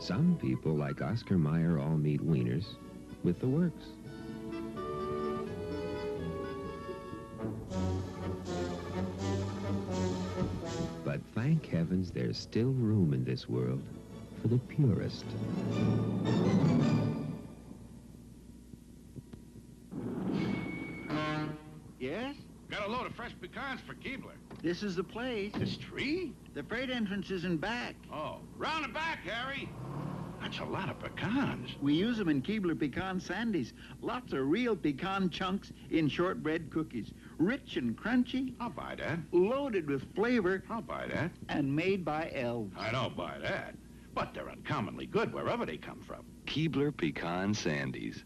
Some people, like Oscar Mayer, all meet wieners with the works. But thank heavens there's still room in this world for the purist. Yes? Got a load of fresh pecans for Keebler. This is the place. This tree? The freight entrance is in back. Oh, round the back, Harry. That's a lot of pecans. We use them in Keebler pecan sandies. Lots of real pecan chunks in shortbread cookies. Rich and crunchy. I'll buy that. Loaded with flavor. I'll buy that. And made by elves. I don't buy that. But they're uncommonly good wherever they come from. Keebler Pecan Sandies.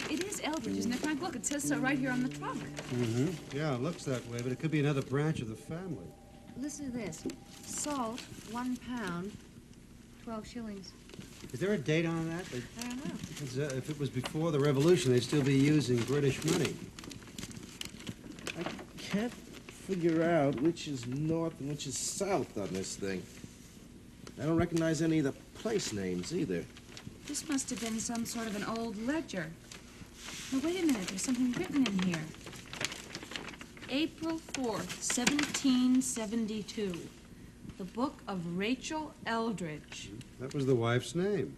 It is Eldridge, isn't it, Frank? Look, it says so right here on the trunk. Mm-hmm. Yeah, it looks that way, but it could be another branch of the family. Listen to this. Salt, 1 pound, 12 shillings. Is there a date on that? I don't know. Because, if it was before the Revolution, they'd still be using British money. I can't figure out which is north and which is south on this thing. I don't recognize any of the place names either. This must have been some sort of an old ledger. No, wait a minute. There's something written in here. April 4th, 1772. The book of Rachel Eldridge. That was the wife's name.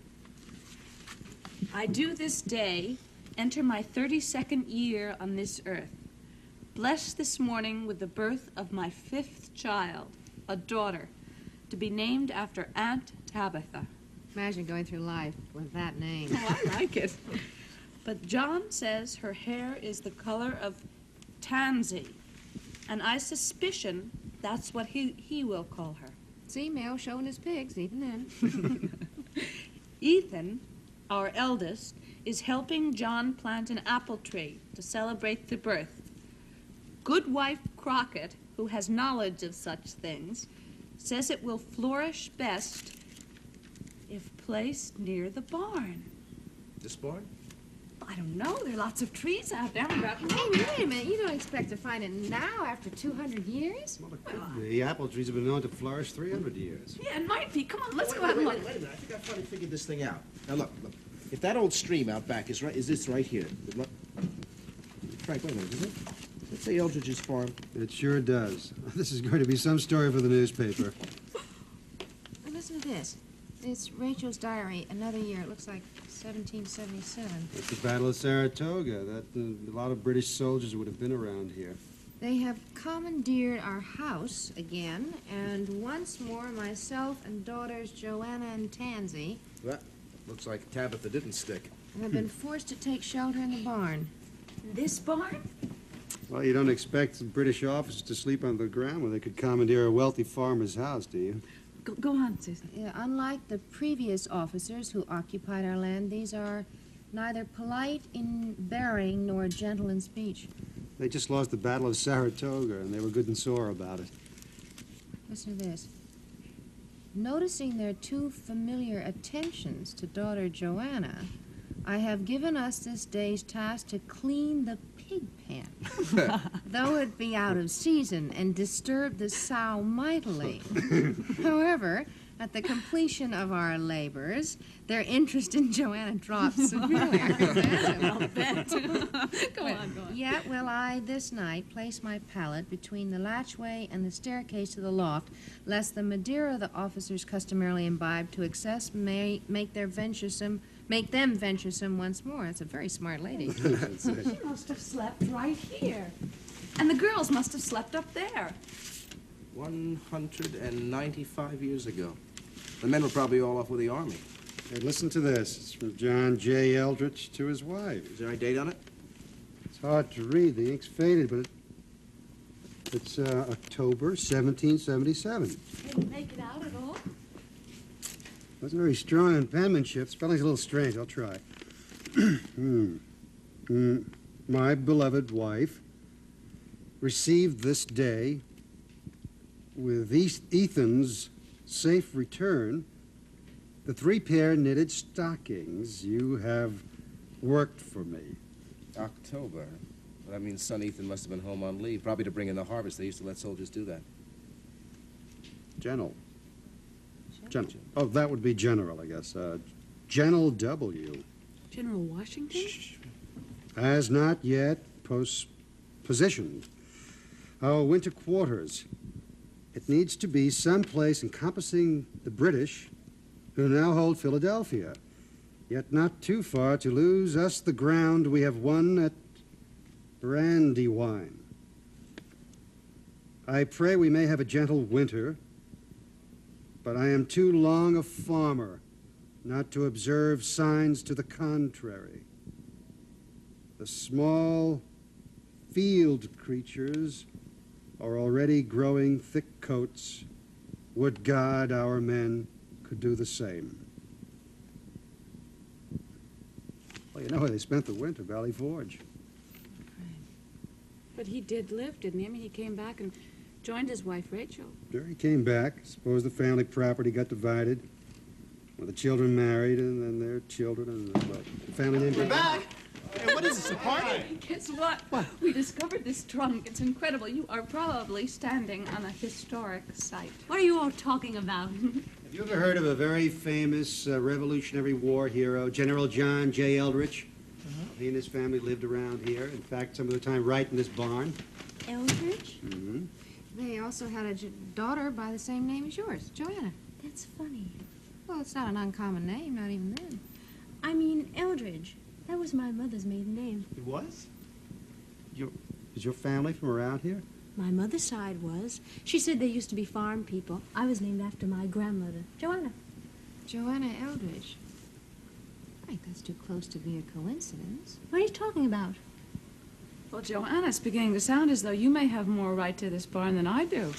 I do this day enter my 32nd year on this earth. Blessed this morning with the birth of my 5th child, a daughter, to be named after Aunt Tabitha. Imagine going through life with that name. Oh, I like it. But John says her hair is the color of tansy, and I suspicion that's what he will call her. See, Mayo showing his pigs, even then. Ethan, our eldest, is helping John plant an apple tree to celebrate the birth. Goodwife Crockett, who has knowledge of such things, says it will flourish best if placed near the barn. This barn? I don't know. There are lots of trees out there. Hey, wait a minute. You don't expect to find it now after 200 years? Well, it could be. The apple trees have been known to flourish 300 years. Yeah, it might be. Come on, let's go out and look. Wait a minute. I think I finally figured this thing out. Now, look. If that old stream out back is this right here. Frank, wait a minute, is it? say Eldridge's farm? It sure does. This is going to be some story for the newspaper. Listen to this. It's Rachel's diary, another year. It looks like 1777. It's the Battle of Saratoga. A lot of British soldiers would have been around here. They have commandeered our house again, and once more myself and daughters Joanna and Tansy Well, looks like Tabitha didn't stick. have been forced to take shelter in the barn. This barn? Well, you don't expect the British officers to sleep on the ground when they could commandeer a wealthy farmer's house, do you? Go on, Susan. Unlike the previous officers who occupied our land, these are neither polite in bearing nor gentle in speech. They just lost the Battle of Saratoga, and they were good and sore about it. Listen to this. Noticing their too familiar attentions to daughter Joanna, I have given us this day's task to clean the pig pen, though it be out of season and disturb the sow mightily. However, at the completion of our labors, their interest in Joanna drops severely. I can imagine. I'll bet. Go on. Yet will I this night place my pallet between the latchway and the staircase to the loft, lest the Madeira the officers customarily imbibe to excess may make them venturesome once more. That's a very smart lady. She must have slept right here. And the girls must have slept up there. 195 years ago. The men were probably all off with the army. Hey, listen to this. It's from John J. Eldridge to his wife. Is there any date on it? It's hard to read. The ink's faded, but it's October 1777. Didn't make it out at all? Wasn't very strong in penmanship. Spelling's a little strange. I'll try. My beloved wife received this day with Ethan's safe return the 3 pair knitted stockings you have worked for me. October. Well, that means son Ethan must have been home on leave, probably to bring in the harvest. They used to let soldiers do that. General. Oh, that would be General, I guess. General W. General Washington? Has not yet positioned our winter quarters. It needs to be someplace encompassing the British who now hold Philadelphia, yet not too far to lose us the ground we have won at Brandywine. I pray we may have a gentle winter, but I am too long a farmer not to observe signs to the contrary. The small field creatures are already growing thick coats. Would God our men could do the same. Well, you know where they spent the winter, Valley Forge. But he did live, didn't he? I mean, he came back and joined his wife, Rachel. Sure, he came back. Suppose the family property got divided. Well, the children married, and then their children, and the family name. We're back! Hey, what is this, a party? Guess what? We discovered this trunk. It's incredible. You are probably standing on a historic site. What are you all talking about? Have you ever heard of a very famous Revolutionary War hero, General John J. Eldridge? He and his family lived around here. In fact, some of the time right in this barn. Eldridge? Mm-hmm. They also had a daughter by the same name as yours, Joanna. That's funny. Well, it's not an uncommon name, not even then. I mean, Eldridge. That was my mother's maiden name. It was? Is your family from around here? My mother's side was. She said they used to be farm people. I was named after my grandmother, Joanna. Joanna Eldridge. I think that's too close to be a coincidence. What are you talking about? Well, Joanna, it's beginning to sound as though you may have more right to this barn than I do.